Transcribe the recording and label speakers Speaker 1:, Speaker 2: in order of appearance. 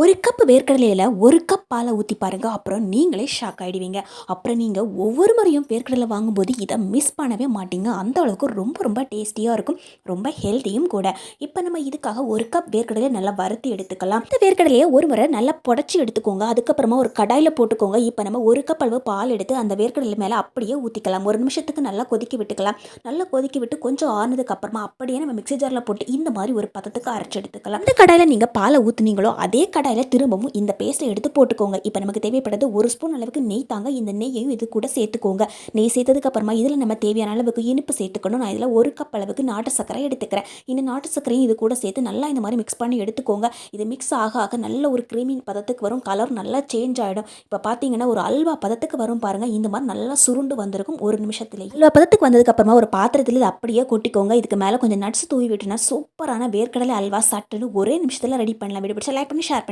Speaker 1: ஒரு கப் வேர்க்கடலையில ஒரு கப் பாலை ஊற்றி பாருங்க. அப்புறம் நீங்களே ஷாக் ஆகிடுவீங்க. அப்புறம் நீங்கள் ஒவ்வொரு முறையும் வேர்க்கடலை வாங்கும்போது இதை மிஸ் பண்ணவே மாட்டீங்க. அந்த அளவுக்கு ரொம்ப ரொம்ப டேஸ்டியாக இருக்கும். ரொம்ப ஹெல்த்தியும் கூட. இப்போ நம்ம இதுக்காக ஒரு கப் வேர்க்கடலையை நல்லா வறுத்து எடுத்துக்கலாம். இந்த வேர்க்கடலையை ஒரு முறை நல்லா புடச்சி எடுத்துக்கோங்க. அதுக்கப்புறமா ஒரு கடாயில் போட்டுக்கோங்க. இப்போ நம்ம ஒரு கப் அளவு பால் எடுத்து அந்த வேர்க்கடலை மேலே அப்படியே ஊற்றிக்கலாம். ஒரு நிமிஷத்துக்கு நல்லா கொதிக்க விட்டுக்கலாம். நல்லா கொதிக்க விட்டு கொஞ்சம் ஆறுனதுக்கு அப்புறமா அப்படியே நம்ம மிக்ஸி ஜாரில் போட்டு இந்த மாதிரி ஒரு பதத்துக்கு அரைச்சி எடுத்துக்கலாம். இந்த கடாயில் நீங்கள் பாலை ஊற்றுனீங்களோ அதே கடாயில் திரும்பவும் இந்த பேஸ்ட்டை எடுத்து போட்டுக்கோங்க. இப்போ நமக்கு தேவைப்படுறது ஒரு ஸ்பூன் அளவுக்கு நெய் தாங்க. இந்த நெய்யையும் இது கூட சேர்த்துக்கோங்க. நெய் சேர்த்ததுக்கு அப்புறமா இதில் நம்ம தேவையான அளவுக்கு இனிப்பு சேர்த்துக்கணும். நான் இதில் ஒரு கப் அளவுக்கு நாட்டு சர்க்கரை எடுத்துக்கிறேன். இந்த நாட்டு சர்க்கரையும் இது கூட சேர்த்து நல்லா இந்த மாதிரி மிக்ஸ் பண்ணி எடுத்துக்கோங்க. இது மிக்ஸ் ஆக ஆக நல்ல ஒரு கிரீமி பதத்துக்கு வரும். கலர் நல்லா சேஞ்ச் ஆகிடும். இப்போ பார்த்தீங்கன்னா ஒரு அல்வா பதத்துக்கு வரும் பாருங்கள். இந்த மாதிரி நல்லா சுருண்டு வந்திருக்கும் ஒரு நிமிஷத்துலேயே. அல்வா பதத்துக்கு வந்ததுக்கு அப்புறமா ஒரு பாத்திரத்தில் இது அப்படியே கொட்டிக்கோங்க. இதுக்கு மேலே கொஞ்சம் நட்ஸ் தூவி விட்டுனா சூப்பரான வேர்க்கடலை அல்வா சட்டுன்னு ஒரே நிமிஷத்தில் ரெடி பண்ணலாம். வீடியோ பிடிச்சா லைக் பண்ணி ஷேர் பண்ணி